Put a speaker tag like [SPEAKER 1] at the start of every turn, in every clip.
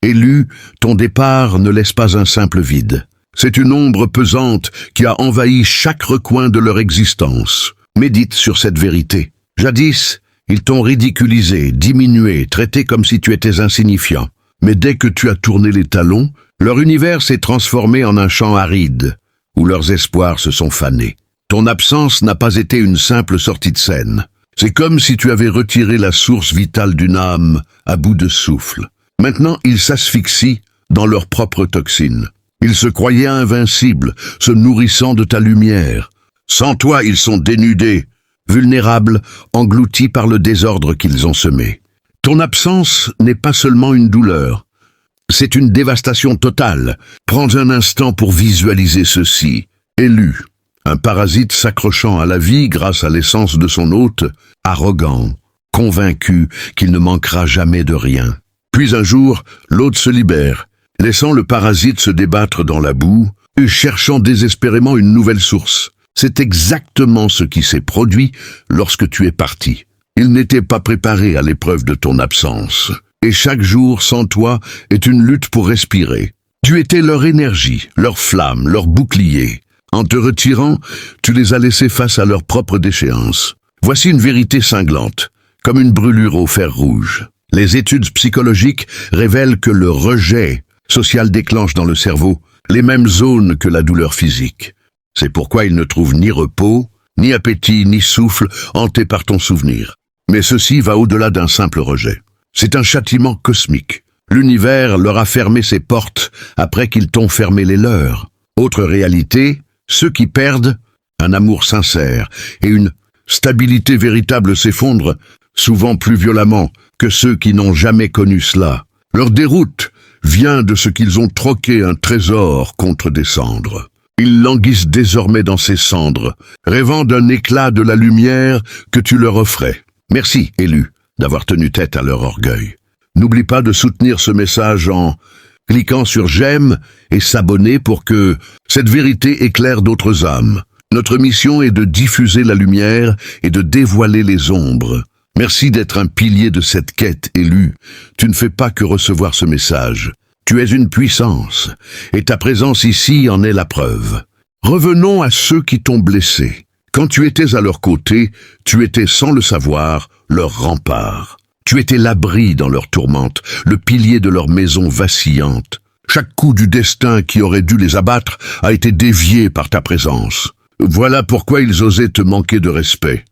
[SPEAKER 1] Élu, ton départ ne laisse pas un simple vide. C'est une ombre pesante qui a envahi chaque recoin de leur existence. Médite sur cette vérité. Jadis, ils t'ont ridiculisé, diminué, traité comme si tu étais insignifiant. Mais dès que tu as tourné les talons, leur univers s'est transformé en un champ aride, où leurs espoirs se sont fanés. Ton absence n'a pas été une simple sortie de scène. C'est comme si tu avais retiré la source vitale d'une âme à bout de souffle. Maintenant, ils s'asphyxient dans leurs propres toxines. Ils se croyaient invincibles, se nourrissant de ta lumière. Sans toi, ils sont dénudés, vulnérables, engloutis par le désordre qu'ils ont semé. Ton absence n'est pas seulement une douleur, c'est une dévastation totale. Prends un instant pour visualiser ceci. Élu, un parasite s'accrochant à la vie grâce à l'essence de son hôte, arrogant, convaincu qu'il ne manquera jamais de rien. Puis un jour, l'hôte se libère, laissant le parasite se débattre dans la boue, cherchant désespérément une nouvelle source. C'est exactement ce qui s'est produit lorsque tu es parti. Ils n'étaient pas préparés à l'épreuve de ton absence. Et chaque jour sans toi est une lutte pour respirer. Tu étais leur énergie, leur flamme, leur bouclier. En te retirant, tu les as laissés face à leur propre déchéance. Voici une vérité cinglante, comme une brûlure au fer rouge. Les études psychologiques révèlent que le rejet social déclenche dans le cerveau les mêmes zones que la douleur physique. C'est pourquoi ils ne trouvent ni repos, ni appétit, ni souffle hantés par ton souvenir. Mais ceci va au-delà d'un simple rejet. C'est un châtiment cosmique. L'univers leur a fermé ses portes après qu'ils t'ont fermé les leurs. Autre réalité, ceux qui perdent un amour sincère et une stabilité véritable s'effondrent souvent plus violemment que ceux qui n'ont jamais connu cela. Leur déroute vient de ce qu'ils ont troqué un trésor contre des cendres. Ils languissent désormais dans ces cendres, rêvant d'un éclat de la lumière que tu leur offrais. Merci, Élu, d'avoir tenu tête à leur orgueil. N'oublie pas de soutenir ce message en cliquant sur j'aime et s'abonner pour que cette vérité éclaire d'autres âmes. Notre mission est de diffuser la lumière et de dévoiler les ombres. Merci d'être un pilier de cette quête, Élu. Tu ne fais pas que recevoir ce message. Tu es une puissance, et ta présence ici en est la preuve. Revenons à ceux qui t'ont blessé. Quand tu étais à leur côté, tu étais sans le savoir leur rempart. Tu étais l'abri dans leur tourmente, le pilier de leur maison vacillante. Chaque coup du destin qui aurait dû les abattre a été dévié par ta présence. Voilà pourquoi ils osaient te manquer de respect.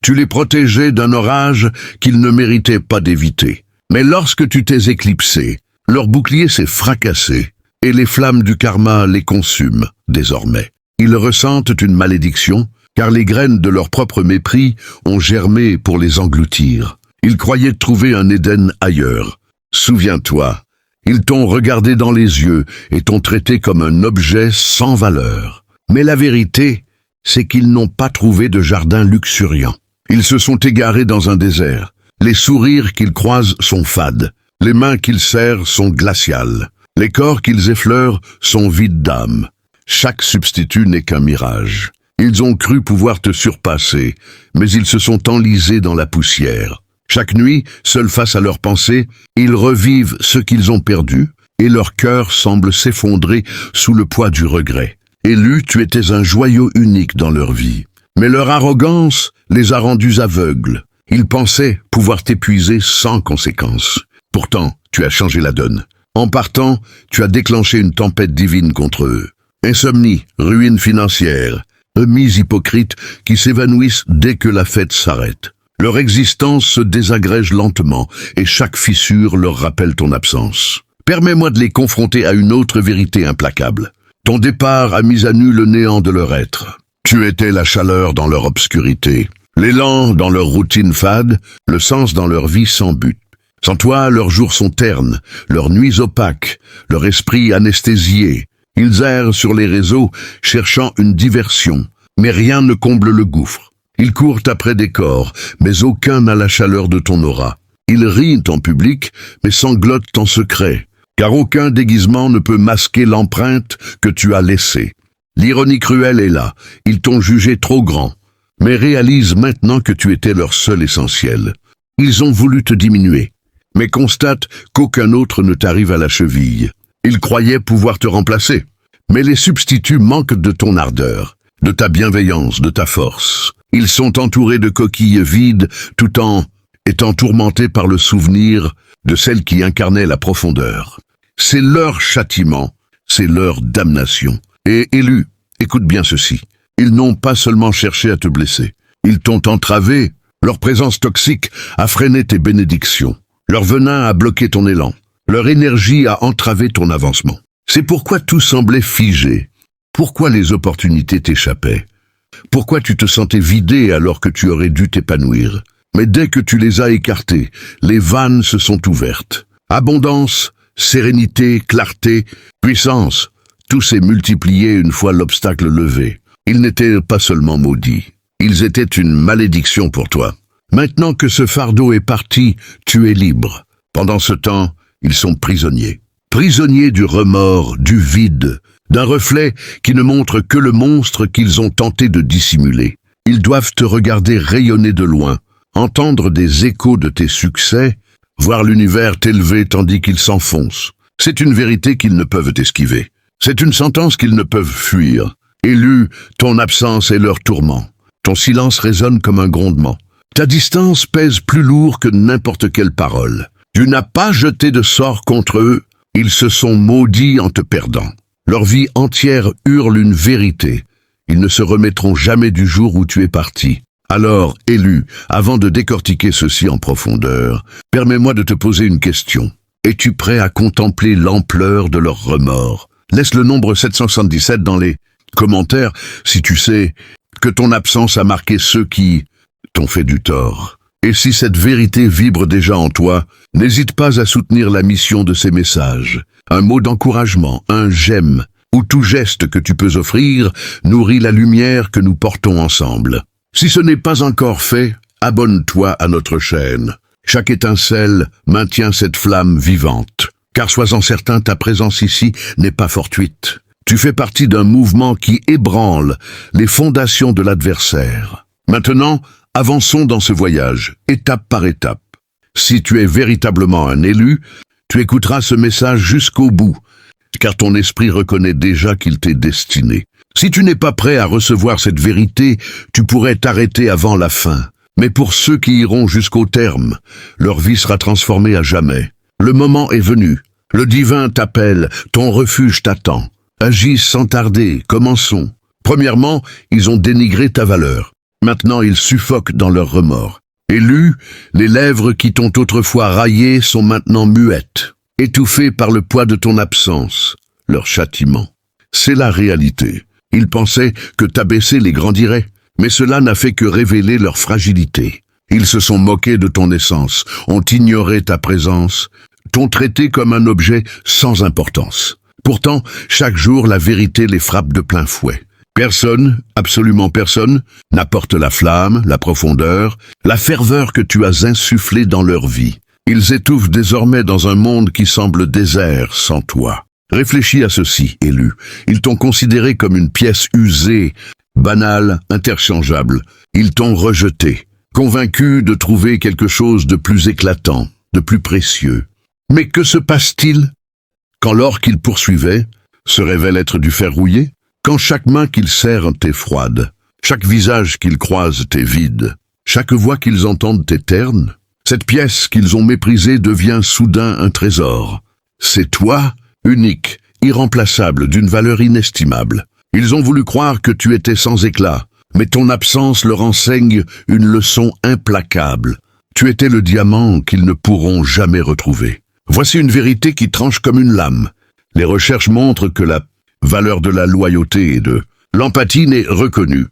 [SPEAKER 1] Tu les protégeais d'un orage qu'ils ne méritaient pas d'éviter. Mais lorsque tu t'es éclipsé, leur bouclier s'est fracassé, et les flammes du karma les consument désormais. Ils ressentent une malédiction, car les graines de leur propre mépris ont germé pour les engloutir. Ils croyaient trouver un Éden ailleurs. Souviens-toi, ils t'ont regardé dans les yeux et t'ont traité comme un objet sans valeur. Mais la vérité, c'est qu'ils n'ont pas trouvé de jardin luxuriant. Ils se sont égarés dans un désert. Les sourires qu'ils croisent sont fades. Les mains qu'ils serrent sont glaciales. Les corps qu'ils effleurent sont vides d'âme. Chaque substitut n'est qu'un mirage. Ils ont cru pouvoir te surpasser, mais ils se sont enlisés dans la poussière. Chaque nuit, seuls face à leurs pensées, ils revivent ce qu'ils ont perdu, et leur cœur semble s'effondrer sous le poids du regret. Élu, tu étais un joyau unique dans leur vie. Mais leur arrogance les a rendus aveugles. Ils pensaient pouvoir t'épuiser sans conséquence. Pourtant, tu as changé la donne. En partant, tu as déclenché une tempête divine contre eux. Insomnie, ruine financière, remises hypocrites qui s'évanouissent dès que la fête s'arrête. Leur existence se désagrège lentement et chaque fissure leur rappelle ton absence. Permets-moi de les confronter à une autre vérité implacable. Ton départ a mis à nu le néant de leur être. Tu étais la chaleur dans leur obscurité, l'élan dans leur routine fade, le sens dans leur vie sans but. Sans toi, leurs jours sont ternes, leurs nuits opaques, leur esprit anesthésié. Ils errent sur les réseaux, cherchant une diversion, mais rien ne comble le gouffre. Ils courent après des corps, mais aucun n'a la chaleur de ton aura. Ils rient en public, mais sanglotent en secret, car aucun déguisement ne peut masquer l'empreinte que tu as laissée. L'ironie cruelle est là, ils t'ont jugé trop grand, mais réalise maintenant que tu étais leur seul essentiel. Ils ont voulu te diminuer, mais constate qu'aucun autre ne t'arrive à la cheville. Ils croyaient pouvoir te remplacer, mais les substituts manquent de ton ardeur, de ta bienveillance, de ta force. Ils sont entourés de coquilles vides tout en étant tourmentés par le souvenir de celle qui incarnait la profondeur. C'est leur châtiment, c'est leur damnation. Et élu, écoute bien ceci, ils n'ont pas seulement cherché à te blesser, ils t'ont entravé, leur présence toxique a freiné tes bénédictions, leur venin a bloqué ton élan, leur énergie a entravé ton avancement. C'est pourquoi tout semblait figé, pourquoi les opportunités t'échappaient, pourquoi tu te sentais vidé alors que tu aurais dû t'épanouir. Mais dès que tu les as écartés, les vannes se sont ouvertes. Abondance, sérénité, clarté, puissance, tout s'est multiplié une fois l'obstacle levé. Ils n'étaient pas seulement maudits, ils étaient une malédiction pour toi. Maintenant que ce fardeau est parti, tu es libre. Pendant ce temps, ils sont prisonniers. Prisonniers du remords, du vide, d'un reflet qui ne montre que le monstre qu'ils ont tenté de dissimuler. Ils doivent te regarder rayonner de loin, entendre des échos de tes succès, voir l'univers t'élever tandis qu'il s'enfonce. C'est une vérité qu'ils ne peuvent esquiver. C'est une sentence qu'ils ne peuvent fuir. Élu, ton absence est leur tourment. Ton silence résonne comme un grondement. Ta distance pèse plus lourd que n'importe quelle parole. Tu n'as pas jeté de sort contre eux, ils se sont maudits en te perdant. Leur vie entière hurle une vérité. Ils ne se remettront jamais du jour où tu es parti. Alors, élu, avant de décortiquer ceci en profondeur, permets-moi de te poser une question. Es-tu prêt à contempler l'ampleur de leur remords? Laisse le nombre 777 dans les commentaires si tu sais que ton absence a marqué ceux qui t'ont fait du tort. Et si cette vérité vibre déjà en toi, n'hésite pas à soutenir la mission de ces messages. Un mot d'encouragement, un j'aime, ou tout geste que tu peux offrir nourrit la lumière que nous portons ensemble. Si ce n'est pas encore fait, abonne-toi à notre chaîne. Chaque étincelle maintient cette flamme vivante. Car sois-en certain, ta présence ici n'est pas fortuite. Tu fais partie d'un mouvement qui ébranle les fondations de l'adversaire. Maintenant, avançons dans ce voyage, étape par étape. Si tu es véritablement un élu, tu écouteras ce message jusqu'au bout, car ton esprit reconnaît déjà qu'il t'est destiné. Si tu n'es pas prêt à recevoir cette vérité, tu pourrais t'arrêter avant la fin. Mais pour ceux qui iront jusqu'au terme, leur vie sera transformée à jamais. Le moment est venu. Le divin t'appelle, ton refuge t'attend. Agis sans tarder, commençons. Premièrement, ils ont dénigré ta valeur. Maintenant, ils suffoquent dans leur remords. Élu, les lèvres qui t'ont autrefois raillé sont maintenant muettes, étouffées par le poids de ton absence, leur châtiment. C'est la réalité. Ils pensaient que t'abaisser les grandirait, mais cela n'a fait que révéler leur fragilité. Ils se sont moqués de ton essence, ont ignoré ta présence, t'ont traité comme un objet sans importance. Pourtant, chaque jour, la vérité les frappe de plein fouet. Personne, absolument personne, n'apporte la flamme, la profondeur, la ferveur que tu as insufflée dans leur vie. Ils étouffent désormais dans un monde qui semble désert sans toi. Réfléchis à ceci, élu. Ils t'ont considéré comme une pièce usée, banale, interchangeable. Ils t'ont rejeté, convaincu de trouver quelque chose de plus éclatant, de plus précieux. Mais que se passe-t-il quand l'or qu'ils poursuivaient se révèle être du fer rouillé? Quand chaque main qu'ils serrent t'est froide, chaque visage qu'ils croisent t'est vide, chaque voix qu'ils entendent t'est terne, cette pièce qu'ils ont méprisée devient soudain un trésor. C'est toi, unique, irremplaçable, d'une valeur inestimable. Ils ont voulu croire que tu étais sans éclat, mais ton absence leur enseigne une leçon implacable. Tu étais le diamant qu'ils ne pourront jamais retrouver. Voici une vérité qui tranche comme une lame. Les recherches montrent que la valeur de la loyauté et de l'empathie n'est reconnue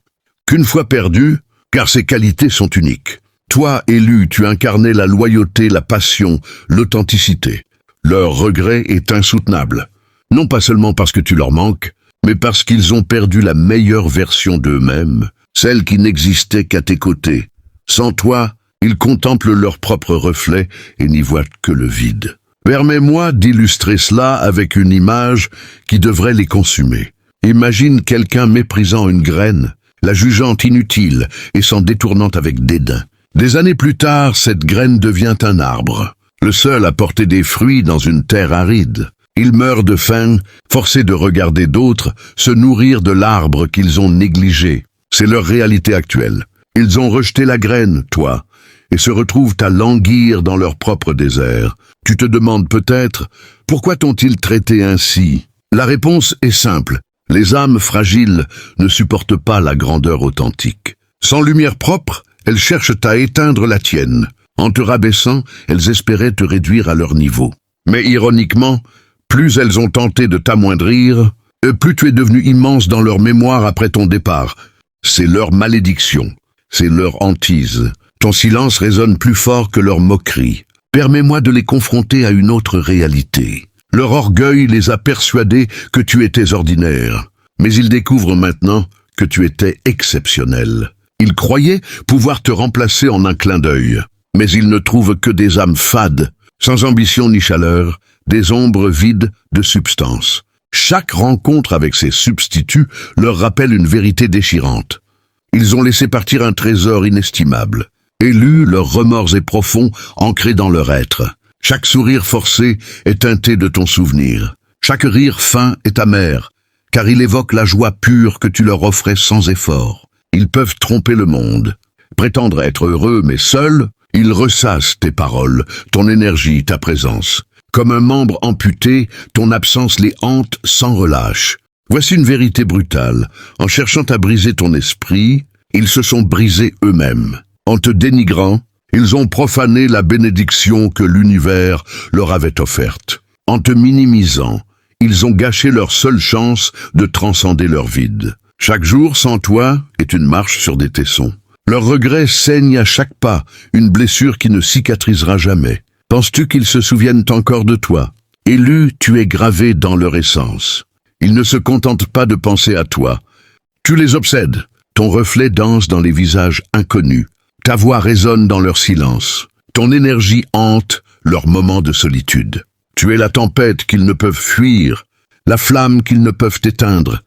[SPEAKER 1] qu'une fois perdue, car ces qualités sont uniques. Toi, élu, tu incarnais la loyauté, la passion, l'authenticité. Leur regret est insoutenable, non pas seulement parce que tu leur manques, mais parce qu'ils ont perdu la meilleure version d'eux-mêmes, celle qui n'existait qu'à tes côtés. Sans toi, ils contemplent leur propre reflet et n'y voient que le vide. Permets-moi d'illustrer cela avec une image qui devrait les consumer. Imagine quelqu'un méprisant une graine, la jugeant inutile et s'en détournant avec dédain. Des années plus tard, cette graine devient un arbre. le seul à porter des fruits dans une terre aride. Ils meurent de faim, forcés de regarder d'autres se nourrir de l'arbre qu'ils ont négligé. C'est leur réalité actuelle. Ils ont rejeté la graine, toi, et se retrouvent à languir dans leur propre désert. Tu te demandes peut-être, pourquoi t'ont-ils traité ainsi? La réponse est simple. Les âmes fragiles ne supportent pas la grandeur authentique. Sans lumière propre, elles cherchent à éteindre la tienne. En te rabaissant, elles espéraient te réduire à leur niveau. Mais ironiquement, plus elles ont tenté de t'amoindrir, plus tu es devenu immense dans leur mémoire après ton départ. C'est leur malédiction, c'est leur hantise. Ton silence résonne plus fort que leur moquerie. Permets-moi de les confronter à une autre réalité. Leur orgueil les a persuadés que tu étais ordinaire, mais ils découvrent maintenant que tu étais exceptionnel. Ils croyaient pouvoir te remplacer en un clin d'œil, mais ils ne trouvent que des âmes fades, sans ambition ni chaleur, des ombres vides de substance. Chaque rencontre avec ces substituts leur rappelle une vérité déchirante. Ils ont laissé partir un trésor inestimable. Élus, leurs remords est profond, ancrés dans leur être. Chaque sourire forcé est teinté de ton souvenir. Chaque rire fin est amer, car il évoque la joie pure que tu leur offrais sans effort. Ils peuvent tromper le monde, prétendre être heureux, mais seuls, ils ressassent tes paroles, ton énergie, ta présence. Comme un membre amputé, ton absence les hante sans relâche. Voici une vérité brutale. En cherchant à briser ton esprit, ils se sont brisés eux-mêmes. En te dénigrant, ils ont profané la bénédiction que l'univers leur avait offerte. En te minimisant, ils ont gâché leur seule chance de transcender leur vide. Chaque jour sans toi est une marche sur des tessons. Leurs regrets saignent à chaque pas, une blessure qui ne cicatrisera jamais. Penses-tu qu'ils se souviennent encore de toi? Élu, tu es gravé dans leur essence. Ils ne se contentent pas de penser à toi. Tu les obsèdes. Ton reflet danse dans les visages inconnus. Ta voix résonne dans leur silence. Ton énergie hante leurs moments de solitude. Tu es la tempête qu'ils ne peuvent fuir, la flamme qu'ils ne peuvent éteindre,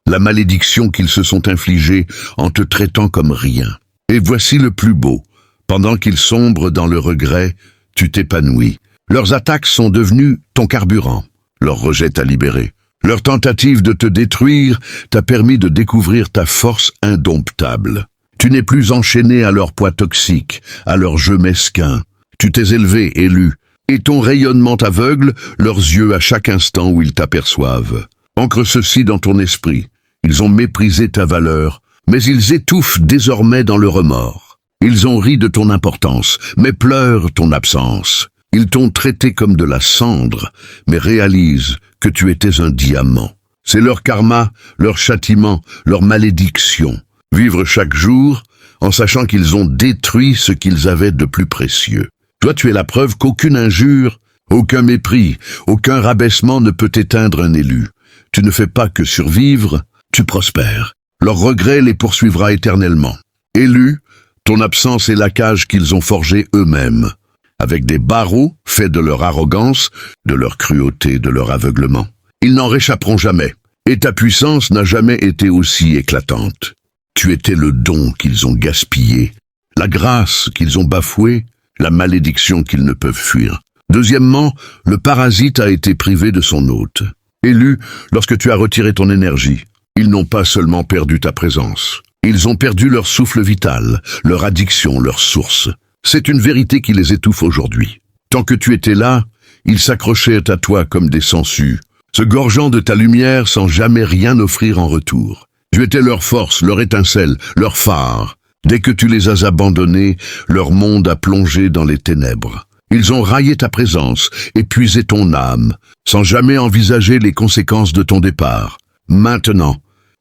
[SPEAKER 1] la malédiction qu'ils se sont infligée en te traitant comme rien. Et voici le plus beau. Pendant qu'ils sombrent dans le regret, tu t'épanouis. Leurs attaques sont devenues ton carburant. Leur rejet t'a libéré. Leur tentative de te détruire t'a permis de découvrir ta force indomptable. Tu n'es plus enchaîné à leur poids toxique, à leur jeu mesquin. Tu t'es élevé, élu, et ton rayonnement aveugle leurs yeux à chaque instant où ils t'aperçoivent. Ancre ceci dans ton esprit. Ils ont méprisé ta valeur, mais ils étouffent désormais dans le remords. Ils ont ri de ton importance, mais pleurent ton absence. Ils t'ont traité comme de la cendre, mais réalisent que tu étais un diamant. C'est leur karma, leur châtiment, leur malédiction. Vivre chaque jour en sachant qu'ils ont détruit ce qu'ils avaient de plus précieux. Toi, tu es la preuve qu'aucune injure, aucun mépris, aucun rabaissement ne peut éteindre un élu. Tu ne fais pas que survivre, tu prospères. Leur regret les poursuivra éternellement. Élu, ton absence est la cage qu'ils ont forgée eux-mêmes, avec des barreaux faits de leur arrogance, de leur cruauté, de leur aveuglement. Ils n'en réchapperont jamais, et ta puissance n'a jamais été aussi éclatante. Tu étais le don qu'ils ont gaspillé, la grâce qu'ils ont bafouée, la malédiction qu'ils ne peuvent fuir. Deuxièmement, le parasite a été privé de son hôte. Élu, lorsque tu as retiré ton énergie, ils n'ont pas seulement perdu ta présence. Ils ont perdu leur souffle vital, leur addiction, leur source. C'est une vérité qui les étouffe aujourd'hui. Tant que tu étais là, ils s'accrochaient à toi comme des sangsues, se gorgeant de ta lumière sans jamais rien offrir en retour. Tu étais leur force, leur étincelle, leur phare. Dès que tu les as abandonnés, leur monde a plongé dans les ténèbres. Ils ont raillé ta présence, épuisé ton âme, sans jamais envisager les conséquences de ton départ. Maintenant,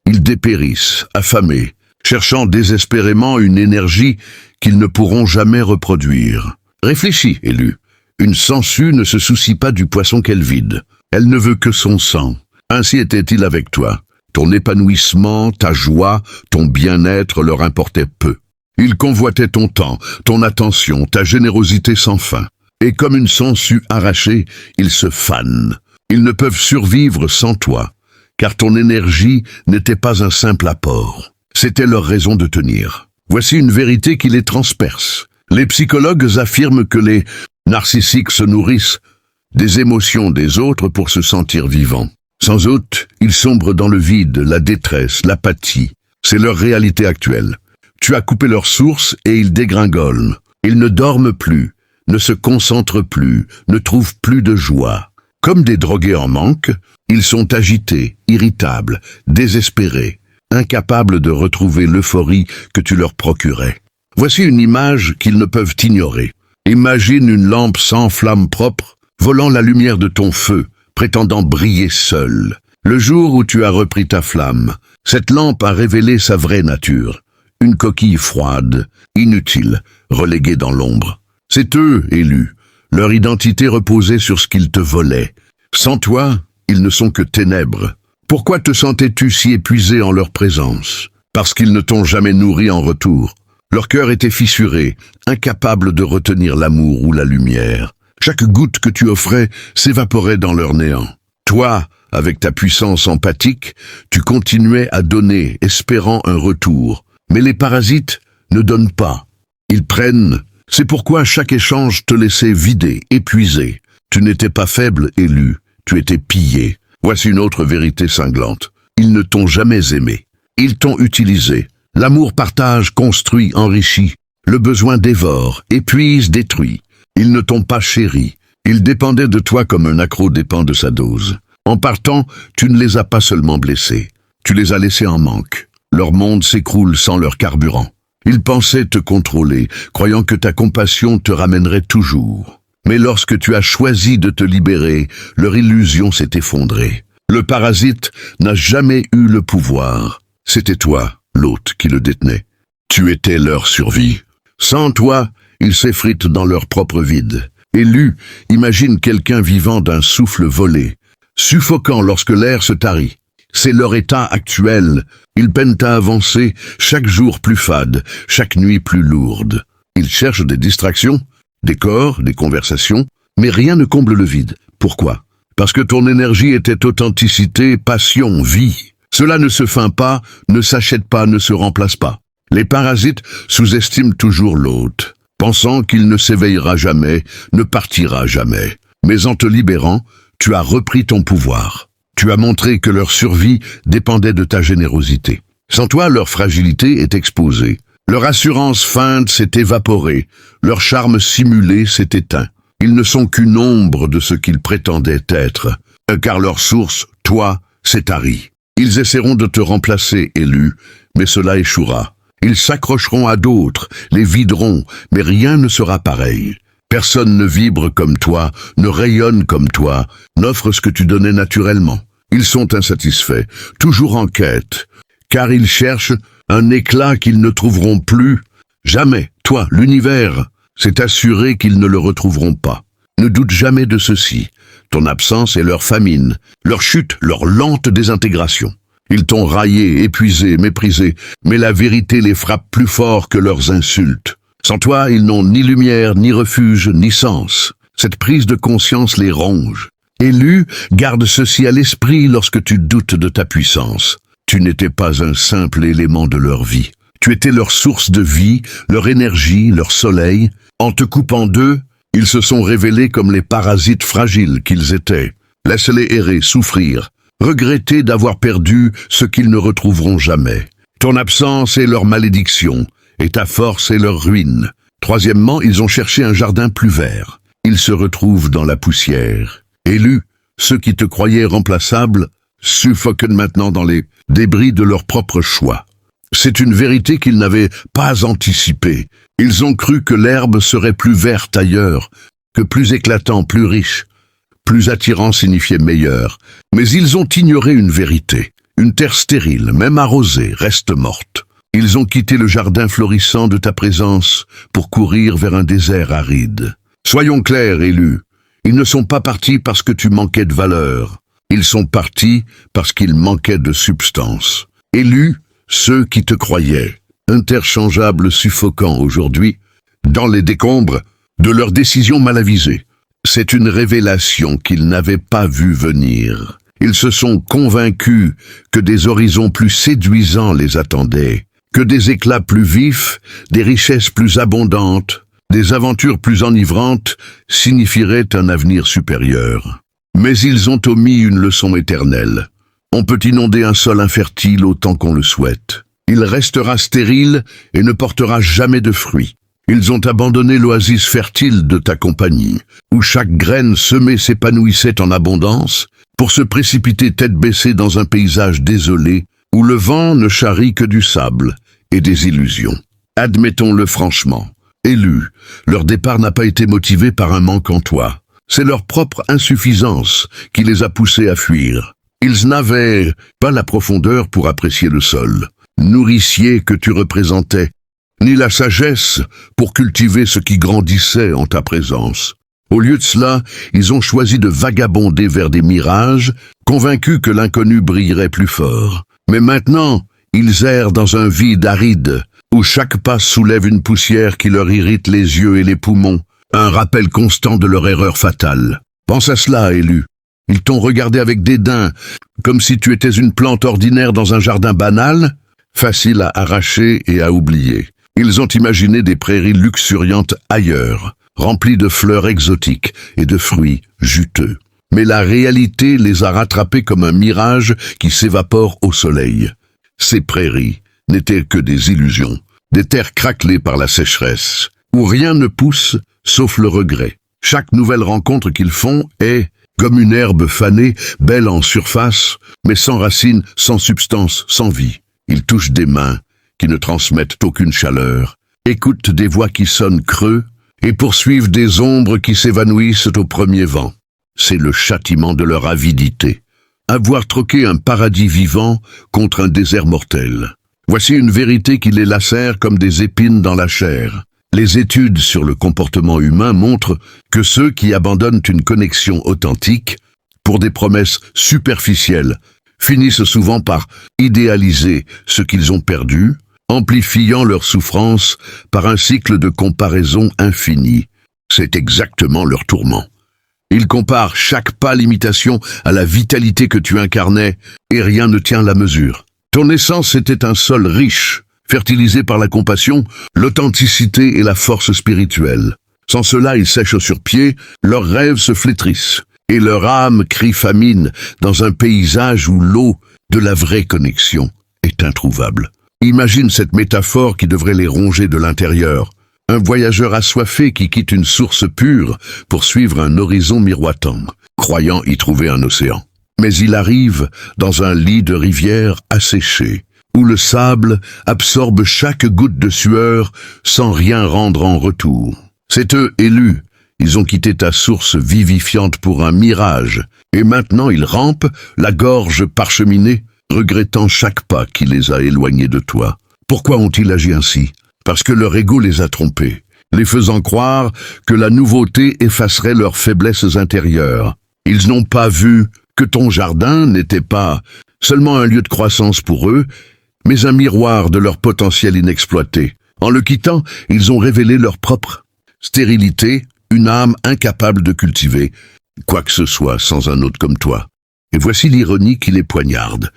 [SPEAKER 1] ils dépérissent, affamés, cherchant désespérément une énergie qu'ils ne pourront jamais reproduire. Réfléchis, élu. Une sangsue ne se soucie pas du poisson qu'elle vide. Elle ne veut que son sang. Ainsi était-il avec toi. Ton épanouissement, ta joie, ton bien-être leur importaient peu. Ils convoitaient ton temps, ton attention, ta générosité sans fin. Et comme une sangsue arrachée, ils se fanent. Ils ne peuvent survivre sans toi, car ton énergie n'était pas un simple apport. C'était leur raison de tenir. Voici une vérité qui les transperce. Les psychologues affirment que les narcissiques se nourrissent des émotions des autres pour se sentir vivants. Sans doute, ils sombrent dans le vide, la détresse, l'apathie. C'est leur réalité actuelle. Tu as coupé leur source et ils dégringolent. Ils ne dorment plus, ne se concentrent plus, ne trouvent plus de joie. Comme des drogués en manque, ils sont agités, irritables, désespérés, incapables de retrouver l'euphorie que tu leur procurais. Voici une image qu'ils ne peuvent ignorer. Imagine une lampe sans flamme propre, volant la lumière de ton feu, prétendant briller seule. Le jour où tu as repris ta flamme, cette lampe a révélé sa vraie nature. Une coquille froide, inutile, reléguée dans l'ombre. C'est eux, élus. Leur identité reposait sur ce qu'ils te volaient. Sans toi, ils ne sont que ténèbres. Pourquoi te sentais-tu si épuisé en leur présence? Parce qu'ils ne t'ont jamais nourri en retour. Leur cœur était fissuré, incapable de retenir l'amour ou la lumière. Chaque goutte que tu offrais s'évaporait dans leur néant. Toi, avec ta puissance empathique, tu continuais à donner, espérant un retour. Mais les parasites ne donnent pas. Ils prennent. C'est pourquoi chaque échange te laissait vidé, épuisé. Tu n'étais pas faible, élu. Tu étais pillé. Voici une autre vérité cinglante. Ils ne t'ont jamais aimé. Ils t'ont utilisé. L'amour partage, construit, enrichit. Le besoin dévore, épuise, détruit. Ils ne t'ont pas chéri. Ils dépendaient de toi comme un accro dépend de sa dose. En partant, tu ne les as pas seulement blessés. Tu les as laissés en manque. Leur monde s'écroule sans leur carburant. Ils pensaient te contrôler, croyant que ta compassion te ramènerait toujours. Mais lorsque tu as choisi de te libérer, leur illusion s'est effondrée. Le parasite n'a jamais eu le pouvoir. C'était toi, l'hôte, qui le détenait. Tu étais leur survie. Sans toi, ils s'effritent dans leur propre vide. Élu, imagine quelqu'un vivant d'un souffle volé, suffocant lorsque l'air se tarit. C'est leur état actuel. Ils peinent à avancer, chaque jour plus fade, chaque nuit plus lourde. Ils cherchent des distractions, des corps, des conversations, mais rien ne comble le vide. Pourquoi? Parce que ton énergie était authenticité, passion, vie. Cela ne se feint pas, ne s'achète pas, ne se remplace pas. Les parasites sous-estiment toujours l'hôte, pensant qu'il ne s'éveillera jamais, ne partira jamais. Mais en te libérant, tu as repris ton pouvoir. Tu as montré que leur survie dépendait de ta générosité. Sans toi, leur fragilité est exposée. Leur assurance feinte s'est évaporée. Leur charme simulé s'est éteint. Ils ne sont qu'une ombre de ce qu'ils prétendaient être. Car leur source, toi, s'est tarie. Ils essaieront de te remplacer, élu, mais cela échouera. Ils s'accrocheront à d'autres, les videront, mais rien ne sera pareil. Personne ne vibre comme toi, ne rayonne comme toi, n'offre ce que tu donnais naturellement. Ils sont insatisfaits, toujours en quête, car ils cherchent un éclat qu'ils ne trouveront plus. Jamais, toi, l'univers, c'est assuré qu'ils ne le retrouveront pas. Ne doute jamais de ceci. Ton absence est leur famine, leur chute, leur lente désintégration. Ils t'ont raillé, épuisé, méprisé, mais la vérité les frappe plus fort que leurs insultes. Sans toi, ils n'ont ni lumière, ni refuge, ni sens. Cette prise de conscience les ronge. Élu, garde ceci à l'esprit lorsque tu doutes de ta puissance. Tu n'étais pas un simple élément de leur vie. Tu étais leur source de vie, leur énergie, leur soleil. En te coupant d'eux, ils se sont révélés comme les parasites fragiles qu'ils étaient. Laisse-les errer, souffrir, regretter d'avoir perdu ce qu'ils ne retrouveront jamais. Ton absence est leur malédiction, et ta force est leur ruine. Troisièmement, ils ont cherché un jardin plus vert. Ils se retrouvent dans la poussière. Élus, ceux qui te croyaient remplaçables suffoquent maintenant dans les débris de leur propre choix. C'est une vérité qu'ils n'avaient pas anticipée. Ils ont cru que l'herbe serait plus verte ailleurs, que plus éclatant, plus riche, plus attirant signifiait meilleur. Mais ils ont ignoré une vérité. Une terre stérile, même arrosée, reste morte. Ils ont quitté le jardin florissant de ta présence pour courir vers un désert aride. Soyons clairs, élus. Ils ne sont pas partis parce que tu manquais de valeur. Ils sont partis parce qu'ils manquaient de substance. Élus, ceux qui te croyaient, interchangeables suffocants aujourd'hui, dans les décombres de leurs décisions mal avisées. C'est une révélation qu'ils n'avaient pas vue venir. Ils se sont convaincus que des horizons plus séduisants les attendaient, que des éclats plus vifs, des richesses plus abondantes, Des aventures plus enivrantes signifieraient un avenir supérieur. Mais ils ont omis une leçon éternelle. On peut inonder un sol infertile autant qu'on le souhaite. Il restera stérile et ne portera jamais de fruits. Ils ont abandonné l'oasis fertile de ta compagnie, où chaque graine semée s'épanouissait en abondance, pour se précipiter tête baissée dans un paysage désolé, où le vent ne charrie que du sable et des illusions. Admettons-le franchement. Élus, leur départ n'a pas été motivé par un manque en toi. C'est leur propre insuffisance qui les a poussés à fuir. Ils n'avaient pas la profondeur pour apprécier le sol, nourricier que tu représentais, ni la sagesse pour cultiver ce qui grandissait en ta présence. Au lieu de cela, ils ont choisi de vagabonder vers des mirages, convaincus que l'inconnu brillerait plus fort. Mais maintenant, ils errent dans un vide aride, où chaque pas soulève une poussière qui leur irrite les yeux et les poumons, un rappel constant de leur erreur fatale. Pense à cela, élu. Ils t'ont regardé avec dédain, comme si tu étais une plante ordinaire dans un jardin banal, facile à arracher et à oublier. Ils ont imaginé des prairies luxuriantes ailleurs, remplies de fleurs exotiques et de fruits juteux. Mais la réalité les a rattrapés comme un mirage qui s'évapore au soleil. Ces prairies n'étaient que des illusions, des terres craquelées par la sécheresse, où rien ne pousse sauf le regret. Chaque nouvelle rencontre qu'ils font est comme une herbe fanée, belle en surface, mais sans racines, sans substance, sans vie. Ils touchent des mains qui ne transmettent aucune chaleur, écoutent des voix qui sonnent creux et poursuivent des ombres qui s'évanouissent au premier vent. C'est le châtiment de leur avidité. Avoir troqué un paradis vivant contre un désert mortel. Voici une vérité qui les lacère comme des épines dans la chair. Les études sur le comportement humain montrent que ceux qui abandonnent une connexion authentique pour des promesses superficielles finissent souvent par idéaliser ce qu'ils ont perdu, amplifiant leur souffrance par un cycle de comparaison infini. C'est exactement leur tourment. Ils comparent chaque pas l'imitation à la vitalité que tu incarnais et rien ne tient la mesure. Ton essence était un sol riche, fertilisé par la compassion, l'authenticité et la force spirituelle. Sans cela, ils sèchent sur pied, leurs rêves se flétrissent, et leur âme crie famine dans un paysage où l'eau de la vraie connexion est introuvable. Imagine cette métaphore qui devrait les ronger de l'intérieur. Un voyageur assoiffé qui quitte une source pure pour suivre un horizon miroitant, croyant y trouver un océan. Mais il arrive dans un lit de rivière asséché, où le sable absorbe chaque goutte de sueur sans rien rendre en retour. C'est eux, élus. Ils ont quitté ta source vivifiante pour un mirage, et maintenant ils rampent, la gorge parcheminée, regrettant chaque pas qui les a éloignés de toi. Pourquoi ont-ils agi ainsi? Parce que leur ego les a trompés, les faisant croire que la nouveauté effacerait leurs faiblesses intérieures. Ils n'ont pas vu que ton jardin n'était pas seulement un lieu de croissance pour eux, mais un miroir de leur potentiel inexploité. En le quittant, ils ont révélé leur propre stérilité, une âme incapable de cultiver quoi que ce soit sans un autre comme toi. Et voici l'ironie qui les poignarde.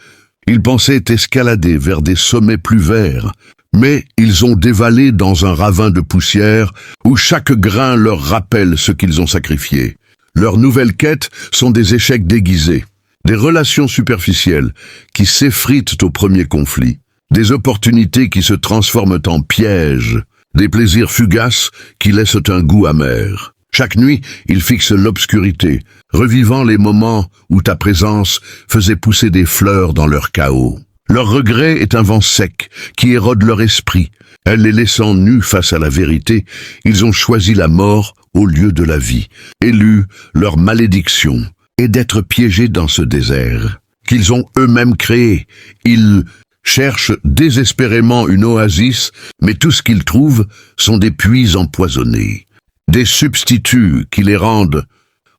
[SPEAKER 1] Ils pensaient escalader vers des sommets plus verts, mais ils ont dévalé dans un ravin de poussière où chaque grain leur rappelle ce qu'ils ont sacrifié. Leurs nouvelles quêtes sont des échecs déguisés, des relations superficielles qui s'effritent au premier conflit, des opportunités qui se transforment en pièges, des plaisirs fugaces qui laissent un goût amer. Chaque nuit, ils fixent l'obscurité, revivant les moments où ta présence faisait pousser des fleurs dans leur chaos. Leur regret est un vent sec qui érode leur esprit. Elle les laissant nus face à la vérité, ils ont choisi la mort au lieu de la vie. Élus, leur malédiction est d'être piégés dans ce désert qu'ils ont eux-mêmes créé. Ils cherchent désespérément une oasis, mais tout ce qu'ils trouvent sont des puits empoisonnés, des substituts qui les rendent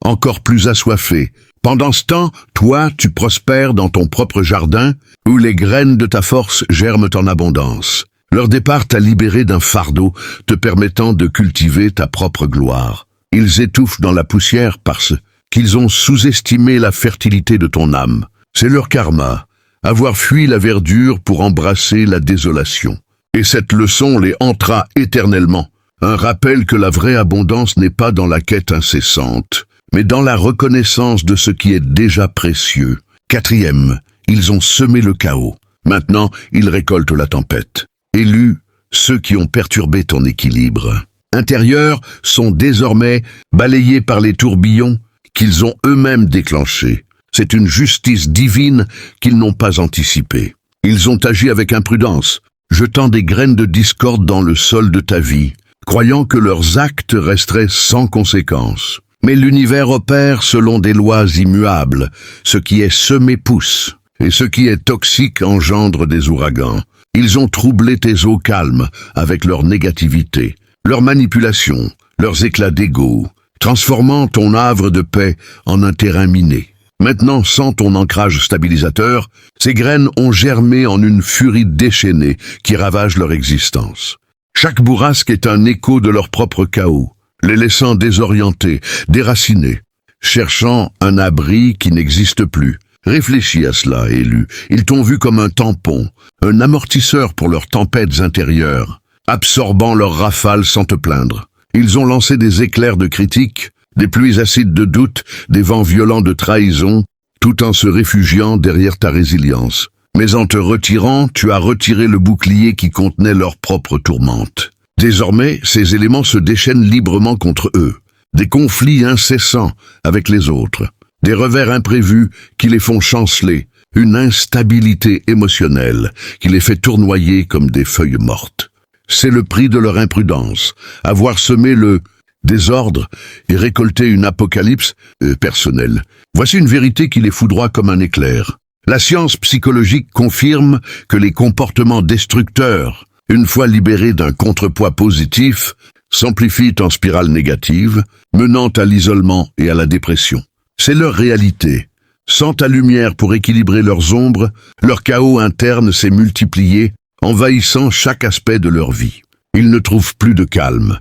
[SPEAKER 1] encore plus assoiffés. Pendant ce temps, toi, tu prospères dans ton propre jardin, où les graines de ta force germent en abondance. Leur départ t'a libéré d'un fardeau, te permettant de cultiver ta propre gloire. Ils étouffent dans la poussière parce qu'ils ont sous-estimé la fertilité de ton âme. C'est leur karma, avoir fui la verdure pour embrasser la désolation. Et cette leçon les hantera éternellement. un rappel que la vraie abondance n'est pas dans la quête incessante, mais dans la reconnaissance de ce qui est déjà précieux. Quatrième, ils ont semé le chaos. Maintenant, ils récoltent la tempête. Élus, ceux qui ont perturbé ton équilibre intérieur sont désormais balayés par les tourbillons qu'ils ont eux-mêmes déclenchés. C'est une justice divine qu'ils n'ont pas anticipée. Ils ont agi avec imprudence, jetant des graines de discorde dans le sol de ta vie, croyant que leurs actes resteraient sans conséquence. Mais l'univers opère selon des lois immuables. Ce qui est semé pousse, et ce qui est toxique engendre des ouragans. Ils ont troublé tes eaux calmes avec leur négativité, leur manipulation, leurs éclats d'ego, transformant ton havre de paix en un terrain miné. Maintenant, sans ton ancrage stabilisateur, ces graines ont germé en une furie déchaînée qui ravage leur existence. Chaque bourrasque est un écho de leur propre chaos, les laissant désorientés, déracinés, cherchant un abri qui n'existe plus. Réfléchis à cela, élu. Ils t'ont vu comme un tampon, un amortisseur pour leurs tempêtes intérieures, absorbant leurs rafales sans te plaindre. Ils ont lancé des éclairs de critique, des pluies acides de doute, des vents violents de trahison, tout en se réfugiant derrière ta résilience. Mais en te retirant, tu as retiré le bouclier qui contenait leur propre tourmente. Désormais, ces éléments se déchaînent librement contre eux. Des conflits incessants avec les autres. Des revers imprévus qui les font chanceler. Une instabilité émotionnelle qui les fait tournoyer comme des feuilles mortes. C'est le prix de leur imprudence. Avoir semé le désordre et récolté une apocalypse personnelle. Voici une vérité qui les foudroie comme un éclair. La science psychologique confirme que les comportements destructeurs, une fois libérés d'un contrepoids positif, s'amplifient en spirale négative, menant à l'isolement et à la dépression. C'est leur réalité. Sans ta lumière pour équilibrer leurs ombres, leur chaos interne s'est multiplié, envahissant chaque aspect de leur vie. Ils ne trouvent plus de calme,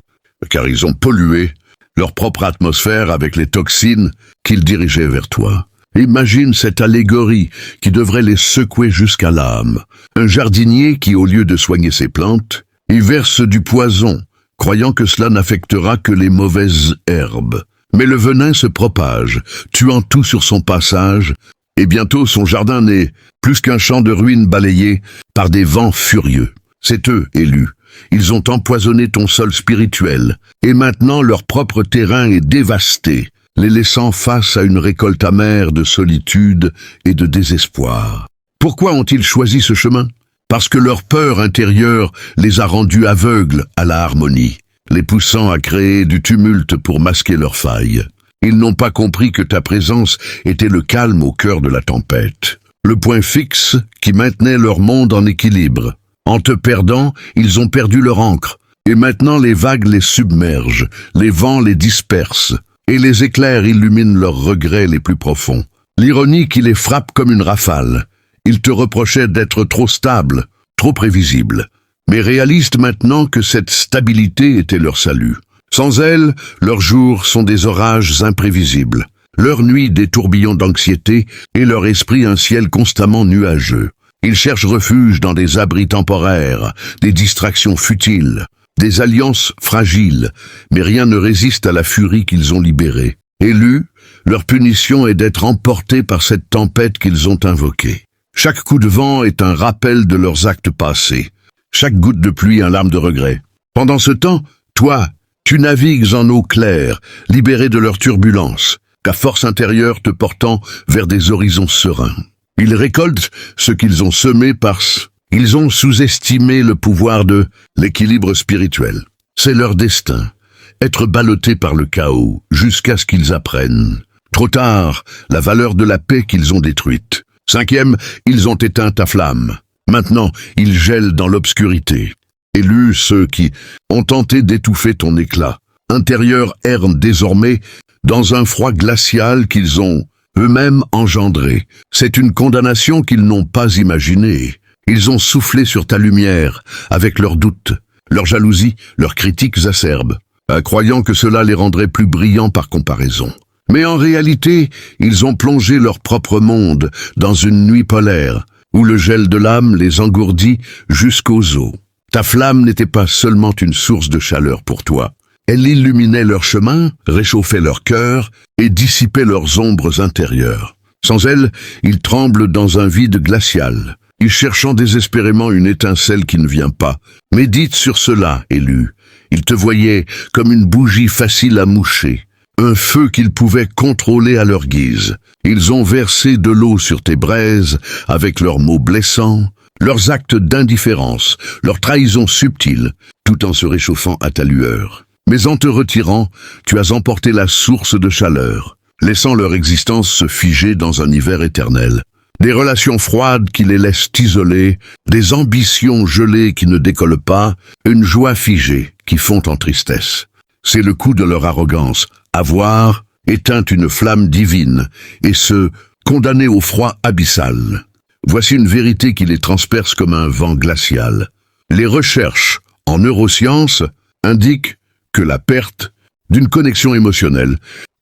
[SPEAKER 1] car ils ont pollué leur propre atmosphère avec les toxines qu'ils dirigeaient vers toi. Imagine cette allégorie qui devrait les secouer jusqu'à l'âme. Un jardinier qui, au lieu de soigner ses plantes, y verse du poison, croyant que cela n'affectera que les mauvaises herbes. Mais le venin se propage, tuant tout sur son passage, et bientôt son jardin n'est plus qu'un champ de ruines balayé par des vents furieux. C'est eux, élus. Ils ont empoisonné ton sol spirituel, et maintenant leur propre terrain est dévasté, les laissant face à une récolte amère de solitude et de désespoir. Pourquoi ont-ils choisi ce chemin? Parce que leur peur intérieure les a rendus aveugles à la harmonie, les poussant à créer du tumulte pour masquer leurs failles. Ils n'ont pas compris que ta présence était le calme au cœur de la tempête, le point fixe qui maintenait leur monde en équilibre. En te perdant, ils ont perdu leur ancre, et maintenant les vagues les submergent, les vents les dispersent, et les éclairs illuminent leurs regrets les plus profonds. L'ironie qui les frappe comme une rafale. Ils te reprochaient d'être trop stable, trop prévisible, mais réalisent maintenant que cette stabilité était leur salut. Sans elle, leurs jours sont des orages imprévisibles, leurs nuits des tourbillons d'anxiété et leur esprit un ciel constamment nuageux. Ils cherchent refuge dans des abris temporaires, des distractions futiles, des alliances fragiles, mais rien ne résiste à la furie qu'ils ont libérée. Élus, leur punition est d'être emportés par cette tempête qu'ils ont invoquée. Chaque coup de vent est un rappel de leurs actes passés. Chaque goutte de pluie un larme de regret. Pendant ce temps, toi, tu navigues en eau claire, libéré de leur turbulence, ta force intérieure te portant vers des horizons sereins. Ils récoltent ce qu'ils ont semé parce qu'ils ont sous-estimé le pouvoir de l'équilibre spirituel. C'est leur destin, être ballottés par le chaos jusqu'à ce qu'ils apprennent. Trop tard, la valeur de la paix qu'ils ont détruite. Cinquième, ils ont éteint ta flamme. Maintenant, ils gèlent dans l'obscurité. Élus ceux qui ont tenté d'étouffer ton éclat. Intérieur errent désormais dans un froid glacial qu'ils ont eux-mêmes engendré. C'est une condamnation qu'ils n'ont pas imaginée. Ils ont soufflé sur ta lumière avec leurs doutes, leurs jalousies, leurs critiques acerbes, croyant que cela les rendrait plus brillants par comparaison. Mais en réalité, ils ont plongé leur propre monde dans une nuit polaire, où le gel de l'âme les engourdit jusqu'aux os. Ta flamme n'était pas seulement une source de chaleur pour toi. Elle illuminait leur chemin, réchauffait leur cœur et dissipait leurs ombres intérieures. Sans elle, ils tremblent dans un vide glacial, y cherchant désespérément une étincelle qui ne vient pas. Médite sur cela, élu. Ils te voyaient comme une bougie facile à moucher, un feu qu'ils pouvaient contrôler à leur guise. Ils ont versé de l'eau sur tes braises avec leurs mots blessants, leurs actes d'indifférence, leurs trahisons subtiles, tout en se réchauffant à ta lueur. Mais en te retirant, tu as emporté la source de chaleur, laissant leur existence se figer dans un hiver éternel. Des relations froides qui les laissent isolés, des ambitions gelées qui ne décollent pas, une joie figée qui fond en tristesse. C'est le coup de leur arrogance. Avoir éteint une flamme divine, et se condamner au froid abyssal. Voici une vérité qui les transperce comme un vent glacial. Les recherches en neurosciences indiquent que la perte d'une connexion émotionnelle,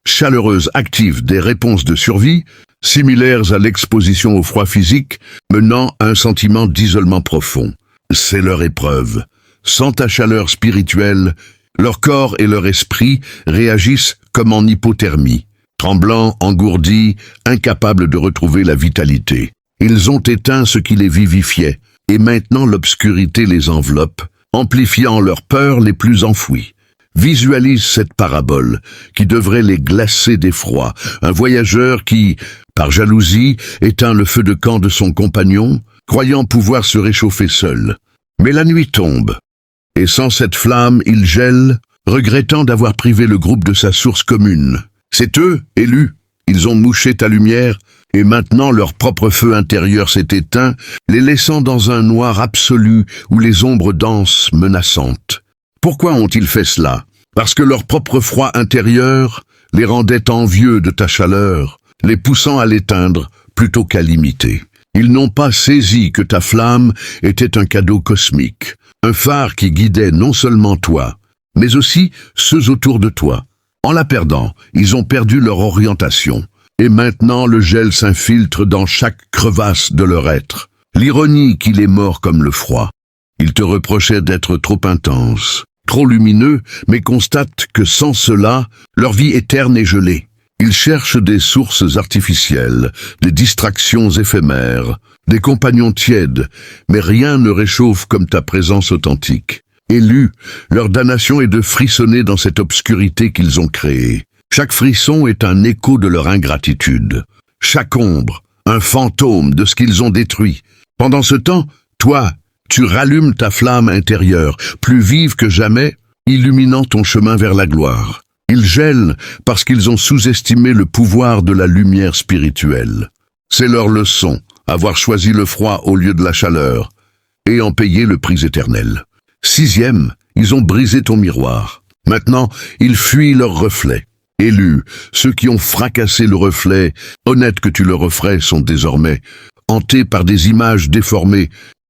[SPEAKER 1] chaleureuse, active, des réponses de survie, similaires à l'exposition au froid physique, menant à un sentiment d'isolement profond. C'est leur épreuve. Sans ta chaleur spirituelle, leur corps et leur esprit réagissent comme en hypothermie, tremblants, engourdis, incapables de retrouver la vitalité. Ils ont éteint ce qui les vivifiait, et maintenant l'obscurité les enveloppe, amplifiant leurs peurs les plus enfouies. Visualise cette parabole qui devrait les glacer d'effroi. Un voyageur qui, par jalousie, éteint le feu de camp de son compagnon, croyant pouvoir se réchauffer seul. Mais la nuit tombe, et sans cette flamme, il gèle, regrettant d'avoir privé le groupe de sa source commune. C'est eux, élus. Ils ont mouché ta lumière, et maintenant leur propre feu intérieur s'est éteint, les laissant dans un noir absolu où les ombres dansent menaçantes. Pourquoi ont-ils fait cela? Parce que leur propre froid intérieur les rendait envieux de ta chaleur, les poussant à l'éteindre plutôt qu'à l'imiter. Ils n'ont pas saisi que ta flamme était un cadeau cosmique, un phare qui guidait non seulement toi, mais aussi ceux autour de toi. En la perdant, ils ont perdu leur orientation, et maintenant le gel s'infiltre dans chaque crevasse de leur être. L'ironie qui les mord comme le froid. Ils te reprochaient d'être trop intense, trop lumineux, mais constatent que sans cela, leur vie est terne et gelée. Ils cherchent des sources artificielles, des distractions éphémères, des compagnons tièdes, mais rien ne réchauffe comme ta présence authentique. Élus, leur damnation est de frissonner dans cette obscurité qu'ils ont créée. Chaque frisson est un écho de leur ingratitude. Chaque ombre, un fantôme de ce qu'ils ont détruit. Pendant ce temps, toi, tu rallumes ta flamme intérieure, plus vive que jamais, illuminant ton chemin vers la gloire. Ils gèlent parce qu'ils ont sous-estimé le pouvoir de la lumière spirituelle. C'est leur leçon, avoir choisi le froid au lieu de la chaleur, et en payer le prix éternel. 6e, ils ont brisé ton miroir. Maintenant, ils fuient leur reflet. Élus, ceux qui ont fracassé le reflet, honnêtes que tu leur offrais, sont désormais hantés par des images déformées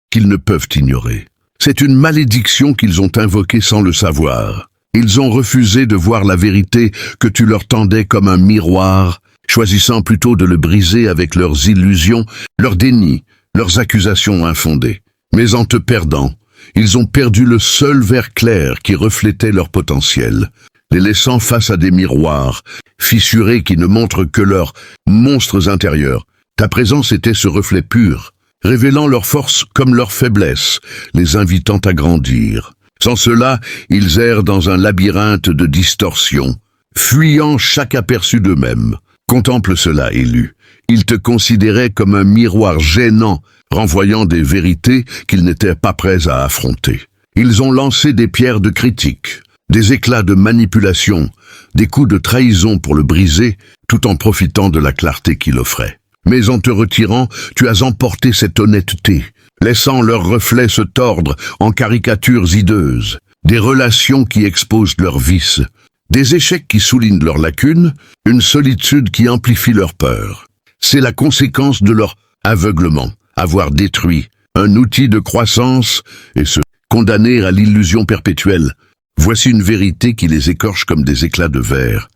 [SPEAKER 1] qu'ils ne peuvent ignorer. C'est une malédiction qu'ils ont invoquée sans le savoir. Ils ont refusé de voir la vérité que tu leur tendais comme un miroir, choisissant plutôt de le briser avec leurs illusions, leurs dénis, leurs accusations infondées. Mais en te perdant, ils ont perdu le seul verre clair qui reflétait leur potentiel, les laissant face à des miroirs, fissurés qui ne montrent que leurs monstres intérieurs. Ta présence était ce reflet pur, révélant leur force comme leur faiblesse, les invitant à grandir. Sans cela, ils errent dans un labyrinthe de distorsions, fuyant chaque aperçu d'eux-mêmes. Contemple cela, élu. Ils te considéraient comme un miroir gênant, renvoyant des vérités qu'ils n'étaient pas prêts à affronter. Ils ont lancé des pierres de critique, des éclats de manipulation, des coups de trahison pour le briser, tout en profitant de la clarté qu'il offrait. Mais en te retirant, tu as emporté cette honnêteté, laissant leurs reflets se tordre en caricatures hideuses, des relations qui exposent leurs vices, des échecs qui soulignent leurs lacunes, une solitude qui amplifie leur peur. C'est la conséquence de leur aveuglement, avoir détruit un outil de croissance et se condamner à l'illusion perpétuelle. Voici une vérité qui les écorche comme des éclats de verre.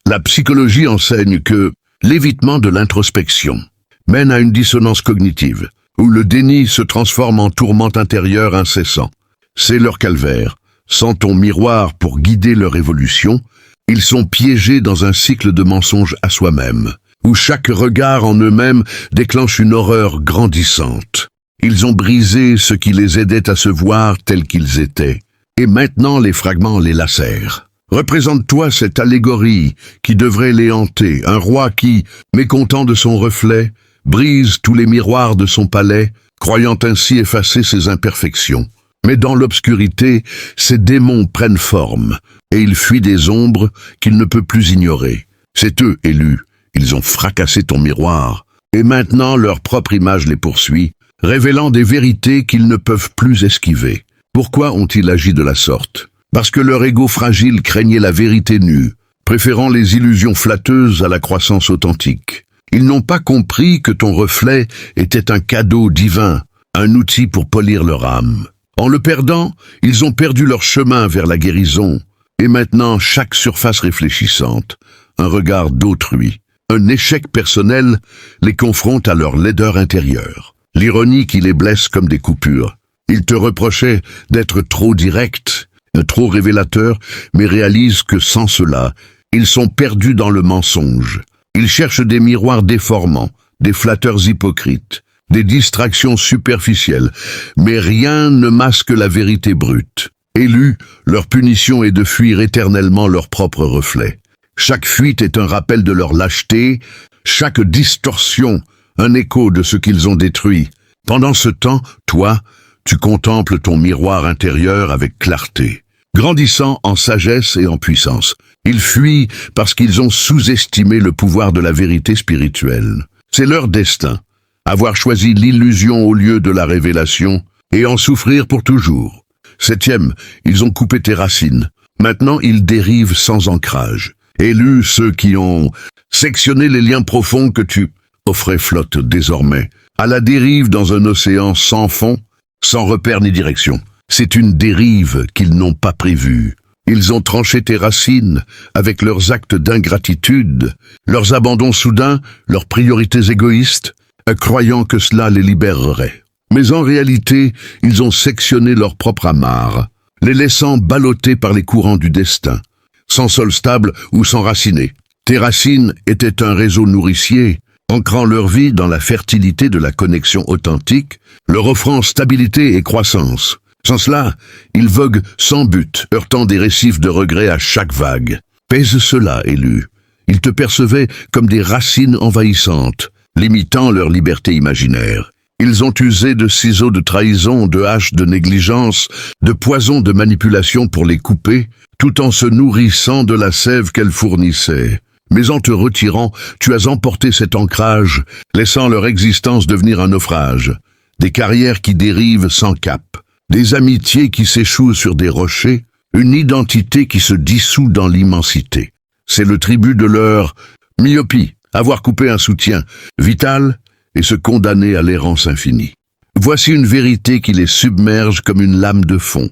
[SPEAKER 1] La psychologie enseigne que l'évitement de l'introspection mène à une dissonance cognitive, où le déni se transforme en tourment intérieur incessant. C'est leur calvaire. Sans ton miroir pour guider leur évolution, ils sont piégés dans un cycle de mensonges à soi-même, où chaque regard en eux-mêmes déclenche une horreur grandissante. Ils ont brisé ce qui les aidait à se voir tels qu'ils étaient, et maintenant les fragments les lacèrent. Représente-toi cette allégorie qui devrait les hanter, un roi qui, mécontent de son reflet, brise tous les miroirs de son palais, croyant ainsi effacer ses imperfections. Mais dans l'obscurité, ces démons prennent forme, et ils fuient des ombres qu'il ne peut plus ignorer. C'est eux, élus, ils ont fracassé ton miroir, et maintenant leur propre image les poursuit, révélant des vérités qu'ils ne peuvent plus esquiver. Pourquoi ont-ils agi de la sorte? Parce que leur ego fragile craignait la vérité nue, préférant les illusions flatteuses à la croissance authentique. Ils n'ont pas compris que ton reflet était un cadeau divin, un outil pour polir leur âme. En le perdant, ils ont perdu leur chemin vers la guérison, et maintenant chaque surface réfléchissante, un regard d'autrui, un échec personnel les confronte à leur laideur intérieure. L'ironie qui les blesse comme des coupures. Ils te reprochaient d'être trop direct, trop révélateur, mais réalisent que sans cela, ils sont perdus dans le mensonge. Ils cherchent des miroirs déformants, des flatteurs hypocrites, des distractions superficielles, mais rien ne masque la vérité brute. Élus, leur punition est de fuir éternellement leur propre reflet. Chaque fuite est un rappel de leur lâcheté, chaque distorsion, un écho de ce qu'ils ont détruit. Pendant ce temps, toi, tu contemples ton miroir intérieur avec clarté, grandissant en sagesse et en puissance. Ils fuient parce qu'ils ont sous-estimé le pouvoir de la vérité spirituelle. C'est leur destin, avoir choisi l'illusion au lieu de la révélation et en souffrir pour toujours. 7e, ils ont coupé tes racines. Maintenant, ils dérivent sans ancrage. Élus ceux qui ont sectionné les liens profonds que tu offrais flottent désormais, à la dérive dans un océan sans fond, sans repère ni direction. C'est une dérive qu'ils n'ont pas prévue. Ils ont tranché tes racines avec leurs actes d'ingratitude, leurs abandons soudains, leurs priorités égoïstes, croyant que cela les libérerait. Mais en réalité, ils ont sectionné leur propre amarre, les laissant balloter par les courants du destin, sans sol stable ou s'enraciner. Tes racines étaient un réseau nourricier, ancrant leur vie dans la fertilité de la connexion authentique, leur offrant stabilité et croissance. Sans cela, ils voguent sans but, heurtant des récifs de regrets à chaque vague. Pèse cela, élus. Ils te percevaient comme des racines envahissantes, limitant leur liberté imaginaire. Ils ont usé de ciseaux de trahison, de haches de négligence, de poisons de manipulation pour les couper, tout en se nourrissant de la sève qu'elles fournissaient. Mais en te retirant, tu as emporté cet ancrage, laissant leur existence devenir un naufrage. Des carrières qui dérivent sans cap, des amitiés qui s'échouent sur des rochers, une identité qui se dissout dans l'immensité. C'est le tribut de leur myopie, avoir coupé un soutien vital et se condamner à l'errance infinie. Voici une vérité qui les submerge comme une lame de fond.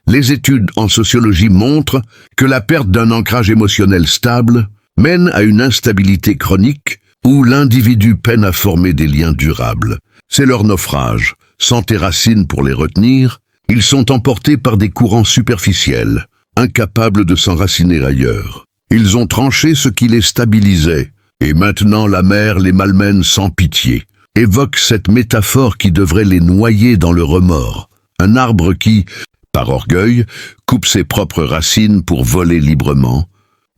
[SPEAKER 1] Les études en sociologie montrent que la perte d'un ancrage émotionnel stable mène à une instabilité chronique où l'individu peine à former des liens durables. C'est leur naufrage. Sans tes racines pour les retenir, ils sont emportés par des courants superficiels, incapables de s'enraciner ailleurs. Ils ont tranché ce qui les stabilisait, et maintenant la mer les malmène sans pitié. Évoque cette métaphore qui devrait les noyer dans le remords. Un arbre qui, par orgueil, coupe ses propres racines pour voler librement,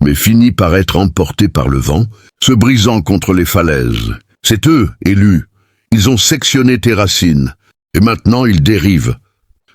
[SPEAKER 1] mais finit par être emporté par le vent, se brisant contre les falaises. C'est eux, élus. Ils ont sectionné tes racines, et maintenant ils dérivent,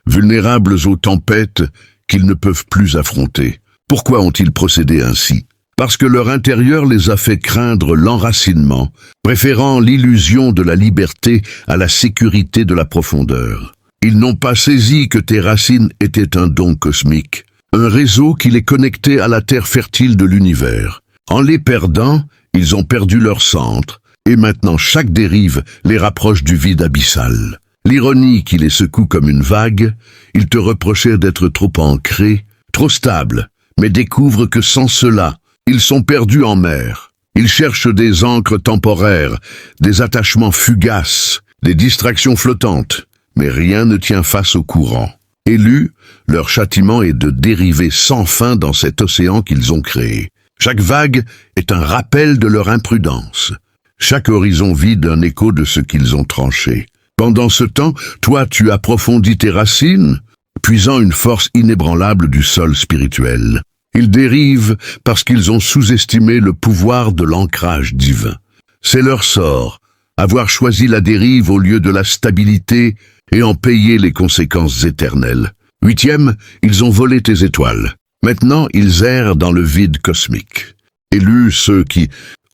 [SPEAKER 1] vulnérables aux tempêtes qu'ils ne peuvent plus affronter. Pourquoi ont-ils procédé ainsi? Parce que leur intérieur les a fait craindre l'enracinement, préférant l'illusion de la liberté à la sécurité de la profondeur. Ils n'ont pas saisi que tes racines étaient un don cosmique, un réseau qui les connectait à la terre fertile de l'univers. En les perdant, ils ont perdu leur centre, et maintenant chaque dérive les rapproche du vide abyssal. L'ironie qui les secoue comme une vague, ils te reprochaient d'être trop ancrés, trop stables, mais découvrent que sans cela, ils sont perdus en mer. Ils cherchent des ancres temporaires, des attachements fugaces, des distractions flottantes, mais rien ne tient face au courant. Élus, leur châtiment est de dériver sans fin dans cet océan qu'ils ont créé. Chaque vague est un rappel de leur imprudence. Chaque horizon vide un écho de ce qu'ils ont tranché. Pendant ce temps, toi tu approfondis tes racines, puisant une force inébranlable du sol spirituel. Ils dérivent parce qu'ils ont sous-estimé le pouvoir de l'ancrage divin. C'est leur sort, avoir choisi la dérive au lieu de la stabilité et en payer les conséquences éternelles. 8e, ils ont volé tes étoiles. Maintenant, ils errent dans le vide cosmique. Élus, ceux qui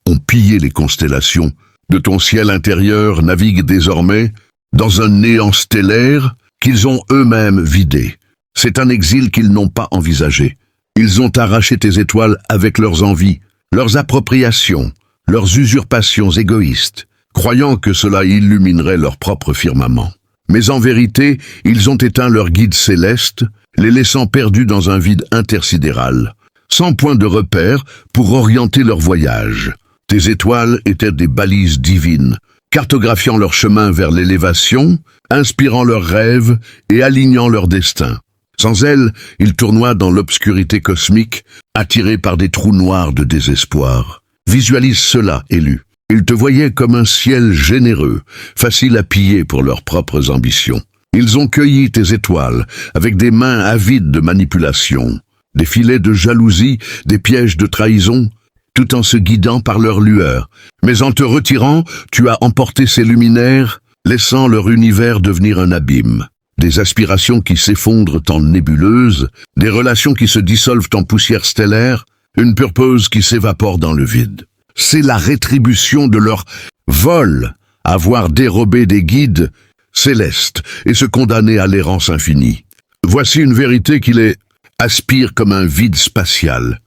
[SPEAKER 1] ont pillé les constellations de ton ciel intérieur naviguent désormais dans un néant stellaire qu'ils ont eux-mêmes vidé. C'est un exil qu'ils n'ont pas envisagé. Ils ont arraché tes étoiles avec leurs envies, leurs appropriations, leurs usurpations égoïstes, croyant que cela illuminerait leur propre firmament. Mais en vérité, ils ont éteint leur guide céleste, les laissant perdus dans un vide intersidéral, sans point de repère pour orienter leur voyage. Tes étoiles étaient des balises divines, cartographiant leur chemin vers l'élévation, inspirant leurs rêves et alignant leur destin. Sans elles, ils tournoient dans l'obscurité cosmique, attirés par des trous noirs de désespoir. Visualise cela, Élu. Ils te voyaient comme un ciel généreux, facile à piller pour leurs propres ambitions. Ils ont cueilli tes étoiles avec des mains avides de manipulation, des filets de jalousie, des pièges de trahison, tout en se guidant par leur lueur. Mais en te retirant, tu as emporté ces luminaires, laissant leur univers devenir un abîme. Des aspirations qui s'effondrent en nébuleuses, des relations qui se dissolvent en poussière stellaire, une purpose qui s'évapore dans le vide. C'est la rétribution de leur vol, avoir dérobé des guides célestes et se condamner à l'errance infinie. Voici une vérité qui les aspire comme un vide spatial.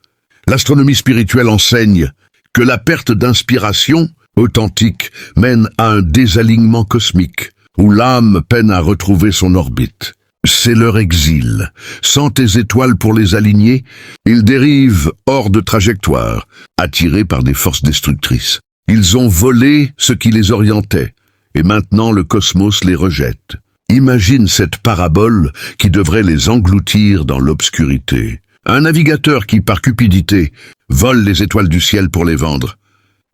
[SPEAKER 1] L'astronomie spirituelle enseigne que la perte d'inspiration authentique mène à un désalignement cosmique, où l'âme peine à retrouver son orbite. C'est leur exil. Sans tes étoiles pour les aligner, ils dérivent hors de trajectoire, attirés par des forces destructrices. Ils ont volé ce qui les orientait, et maintenant le cosmos les rejette. Imagine cette parabole qui devrait les engloutir dans l'obscurité. Un navigateur qui, par cupidité, vole les étoiles du ciel pour les vendre,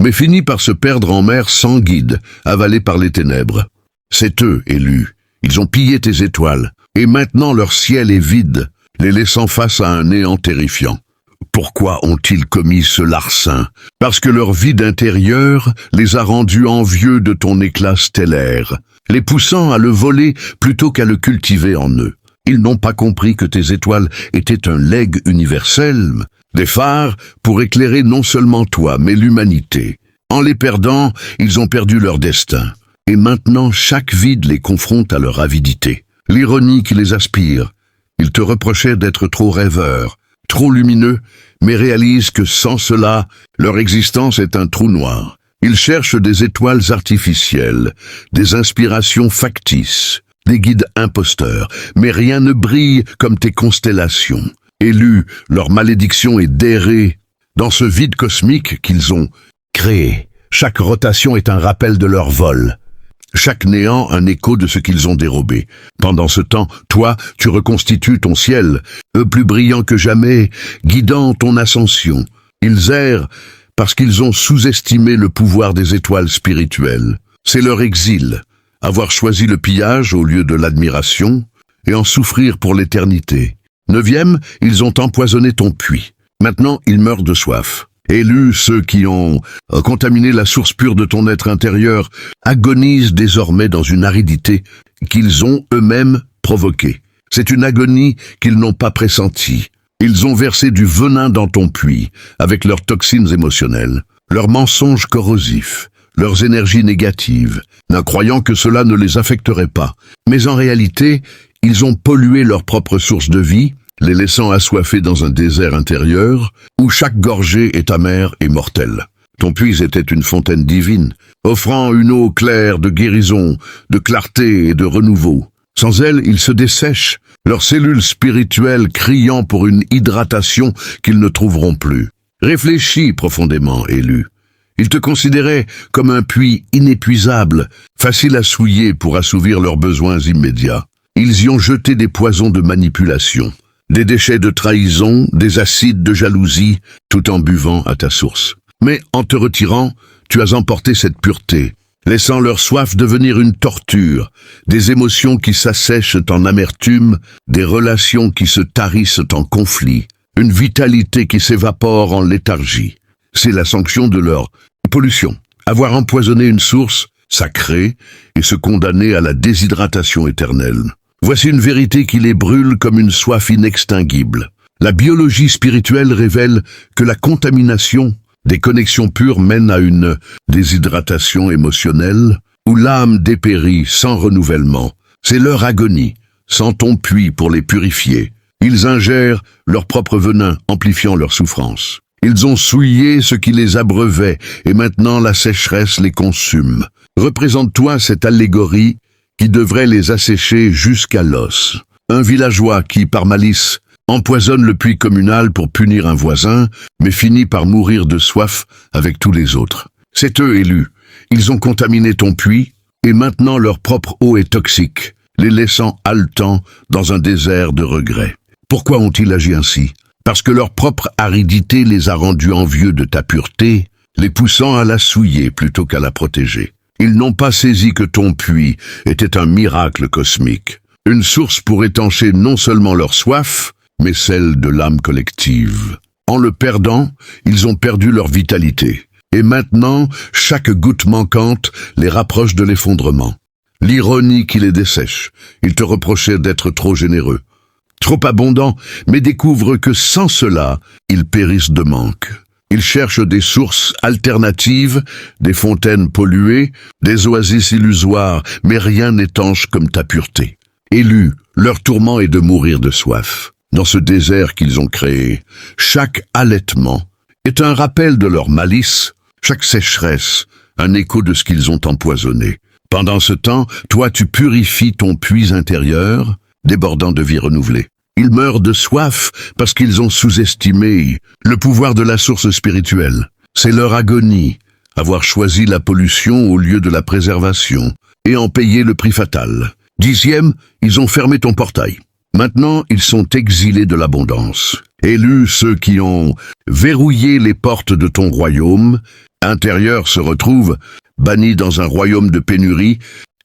[SPEAKER 1] mais finit par se perdre en mer sans guide, avalé par les ténèbres. C'est eux, Élus. Ils ont pillé tes étoiles, et maintenant leur ciel est vide, les laissant face à un néant terrifiant. Pourquoi ont-ils commis ce larcin? Parce que leur vide intérieur les a rendus envieux de ton éclat stellaire, les poussant à le voler plutôt qu'à le cultiver en eux. Ils n'ont pas compris que tes étoiles étaient un legs universel, des phares pour éclairer non seulement toi, mais l'humanité. En les perdant, ils ont perdu leur destin. Et maintenant, chaque vide les confronte à leur avidité. L'ironie qui les aspire. Ils te reprochaient d'être trop rêveurs, trop lumineux, mais réalisent que sans cela, leur existence est un trou noir. Ils cherchent des étoiles artificielles, des inspirations factices, des guides imposteurs, mais rien ne brille comme tes constellations. Élus, leur malédiction est d'errer dans ce vide cosmique qu'ils ont créé. Chaque rotation est un rappel de leur vol. Chaque néant un écho de ce qu'ils ont dérobé. Pendant ce temps, toi, tu reconstitues ton ciel, plus brillant que jamais, guidant ton ascension. Ils errent parce qu'ils ont sous-estimé le pouvoir des étoiles spirituelles. C'est leur exil, avoir choisi le pillage au lieu de l'admiration, et en souffrir pour l'éternité. 9e, ils ont empoisonné ton puits. Maintenant, ils meurent de soif. Élus, ceux qui ont contaminé la source pure de ton être intérieur, agonisent désormais dans une aridité qu'ils ont eux-mêmes provoquée. C'est une agonie qu'ils n'ont pas pressentie. Ils ont versé du venin dans ton puits, avec leurs toxines émotionnelles, leurs mensonges corrosifs, leurs énergies négatives, en croyant que cela ne les affecterait pas. Mais en réalité, ils ont pollué leur propre source de vie, les laissant assoiffés dans un désert intérieur, où chaque gorgée est amère et mortelle. Ton puits était une fontaine divine, offrant une eau claire de guérison, de clarté et de renouveau. Sans elle, ils se dessèchent, leurs cellules spirituelles criant pour une hydratation qu'ils ne trouveront plus. Réfléchis profondément, Élus. Ils te considéraient comme un puits inépuisable, facile à souiller pour assouvir leurs besoins immédiats. Ils y ont jeté des poisons de manipulation, des déchets de trahison, des acides de jalousie, tout en buvant à ta source. Mais en te retirant, tu as emporté cette pureté, laissant leur soif devenir une torture, des émotions qui s'assèchent en amertume, des relations qui se tarissent en conflit, une vitalité qui s'évapore en léthargie. C'est la sanction de leur pollution. Avoir empoisonné une source sacrée et se condamner à la déshydratation éternelle. Voici une vérité qui les brûle comme une soif inextinguible. La biologie spirituelle révèle que la contamination des connexions pures mène à une déshydratation émotionnelle où l'âme dépérit sans renouvellement. C'est leur agonie, sans ton puits pour les purifier. Ils ingèrent leur propre venin, amplifiant leur souffrance. Ils ont souillé ce qui les abreuvait, et maintenant la sécheresse les consume. Représente-toi cette allégorie qui devrait les assécher jusqu'à l'os. Un villageois qui, par malice, empoisonne le puits communal pour punir un voisin, mais finit par mourir de soif avec tous les autres. C'est eux élus. Ils ont contaminé ton puits, et maintenant leur propre eau est toxique, les laissant haletants dans un désert de regrets. Pourquoi ont-ils agi ainsi? Parce que leur propre aridité les a rendus envieux de ta pureté, les poussant à la souiller plutôt qu'à la protéger. Ils n'ont pas saisi que ton puits était un miracle cosmique, une source pour étancher non seulement leur soif, mais celle de l'âme collective. En le perdant, ils ont perdu leur vitalité. Et maintenant, chaque goutte manquante les rapproche de l'effondrement. L'ironie qui les dessèche. Ils te reprochaient d'être trop généreux, trop abondants, mais découvrent que sans cela, ils périssent de manque. Ils cherchent des sources alternatives, des fontaines polluées, des oasis illusoires, mais rien n'étanche comme ta pureté. Élus, leur tourment est de mourir de soif. Dans ce désert qu'ils ont créé, chaque allaitement est un rappel de leur malice, chaque sécheresse, un écho de ce qu'ils ont empoisonné. Pendant ce temps, toi tu purifies ton puits intérieur, débordant de vie renouvelée. Ils meurent de soif parce qu'ils ont sous-estimé le pouvoir de la source spirituelle. C'est leur agonie, avoir choisi la pollution au lieu de la préservation, et en payer le prix fatal. 10e, ils ont fermé ton portail. Maintenant, ils sont exilés de l'abondance. Élus ceux qui ont verrouillé les portes de ton royaume, intérieur se retrouvent bannis dans un royaume de pénurie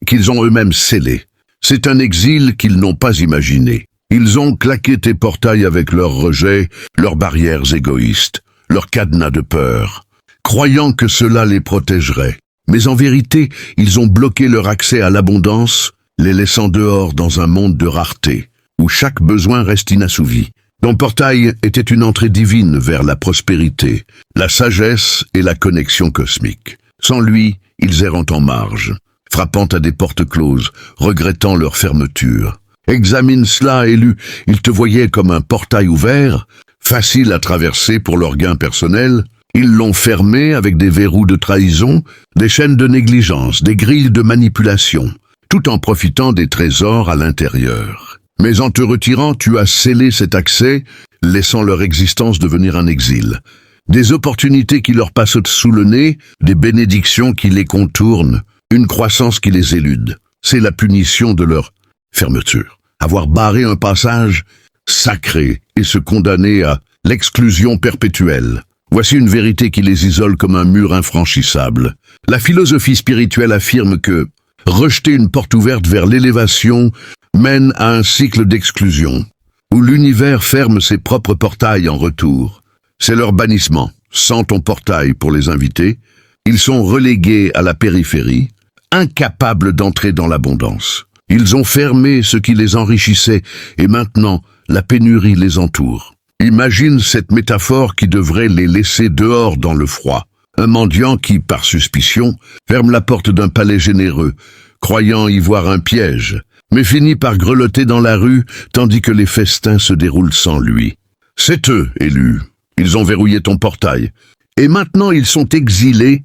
[SPEAKER 1] qu'ils ont eux-mêmes scellé. C'est un exil qu'ils n'ont pas imaginé. Ils ont claqué tes portails avec leurs rejets, leurs barrières égoïstes, leurs cadenas de peur, croyant que cela les protégerait. Mais en vérité, ils ont bloqué leur accès à l'abondance, les laissant dehors dans un monde de rareté, où chaque besoin reste inassouvi. Ton portail était une entrée divine vers la prospérité, la sagesse et la connexion cosmique. Sans lui, ils errant en marge, frappant à des portes closes, regrettant leur fermeture. Examine cela, élu, ils te voyaient comme un portail ouvert, facile à traverser pour leur gain personnel. Ils l'ont fermé avec des verrous de trahison, des chaînes de négligence, des grilles de manipulation, tout en profitant des trésors à l'intérieur. Mais en te retirant, tu as scellé cet accès, laissant leur existence devenir un exil. Des opportunités qui leur passent sous le nez, des bénédictions qui les contournent, une croissance qui les élude. C'est la punition de leur fermeture. Avoir barré un passage sacré et se condamner à l'exclusion perpétuelle. Voici une vérité qui les isole comme un mur infranchissable. La philosophie spirituelle affirme que rejeter une porte ouverte vers l'élévation mène à un cycle d'exclusion, où l'univers ferme ses propres portails en retour. C'est leur bannissement. Sans ton portail pour les inviter, ils sont relégués à la périphérie, incapables d'entrer dans l'abondance. Ils ont fermé ce qui les enrichissait, et maintenant, la pénurie les entoure. Imagine cette métaphore qui devrait les laisser dehors dans le froid. Un mendiant qui, par suspicion, ferme la porte d'un palais généreux, croyant y voir un piège, mais finit par grelotter dans la rue, tandis que les festins se déroulent sans lui. C'est eux, élus. Ils ont verrouillé ton portail. Et maintenant ils sont exilés,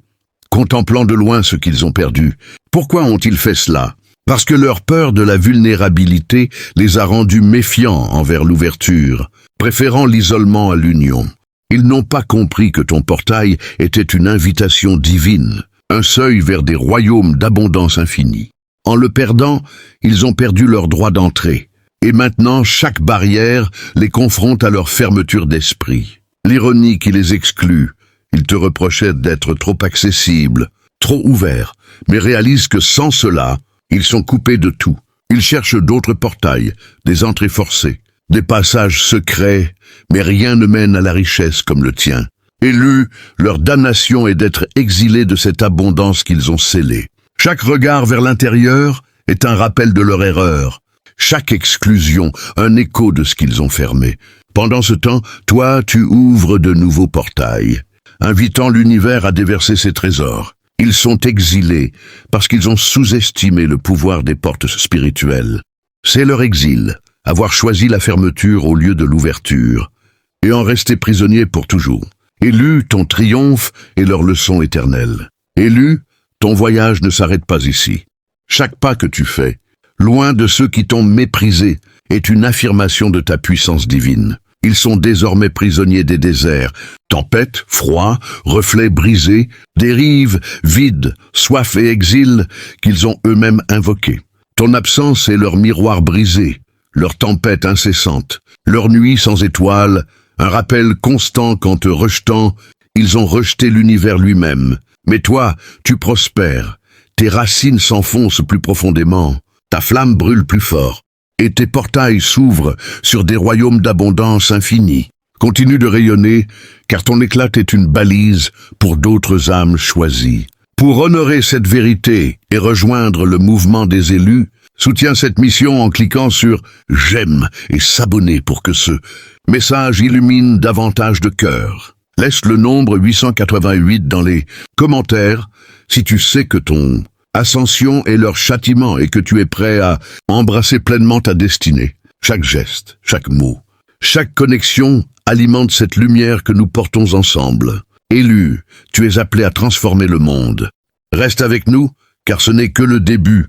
[SPEAKER 1] contemplant de loin ce qu'ils ont perdu. Pourquoi ont-ils fait cela? Parce que leur peur de la vulnérabilité les a rendus méfiants envers l'ouverture, préférant l'isolement à l'union. Ils n'ont pas compris que ton portail était une invitation divine, un seuil vers des royaumes d'abondance infinie. En le perdant, ils ont perdu leur droit d'entrée. Et maintenant, chaque barrière les confronte à leur fermeture d'esprit. L'ironie qui les exclut. Ils te reprochaient d'être trop accessibles, trop ouverts, mais réalisent que sans cela, ils sont coupés de tout. Ils cherchent d'autres portails, des entrées forcées, des passages secrets, mais rien ne mène à la richesse comme le tien. Élus, leur damnation est d'être exilés de cette abondance qu'ils ont scellée. Chaque regard vers l'intérieur est un rappel de leur erreur. Chaque exclusion, un écho de ce qu'ils ont fermé. Pendant ce temps, toi, tu ouvres de nouveaux portails, invitant l'univers à déverser ses trésors. Ils sont exilés parce qu'ils ont sous-estimé le pouvoir des portes spirituelles. C'est leur exil, avoir choisi la fermeture au lieu de l'ouverture, et en rester prisonniers pour toujours. Élus, ton triomphe est leur leçon éternelle. Élus, ton voyage ne s'arrête pas ici. Chaque pas que tu fais, loin de ceux qui t'ont méprisé, est une affirmation de ta puissance divine. Ils sont désormais prisonniers des déserts, tempêtes, froid, reflets brisés, dérives, vides, soif et exil qu'ils ont eux-mêmes invoqués. Ton absence est leur miroir brisé, leur tempête incessante, leur nuit sans étoiles, un rappel constant qu'en te rejetant, ils ont rejeté l'univers lui-même. Mais toi, tu prospères, tes racines s'enfoncent plus profondément, ta flamme brûle plus fort, et tes portails s'ouvrent sur des royaumes d'abondance infinie. Continue de rayonner, car ton éclat est une balise pour d'autres âmes choisies. Pour honorer cette vérité et rejoindre le mouvement des élus, soutiens cette mission en cliquant sur « J'aime » et s'abonner pour que ce message illumine davantage de cœurs. Laisse le nombre 888 dans les commentaires si tu sais que ton ascension est leur châtiment et que tu es prêt à embrasser pleinement ta destinée. Chaque geste, chaque mot, chaque connexion alimente cette lumière que nous portons ensemble. Élu, tu es appelé à transformer le monde. Reste avec nous, car ce n'est que le début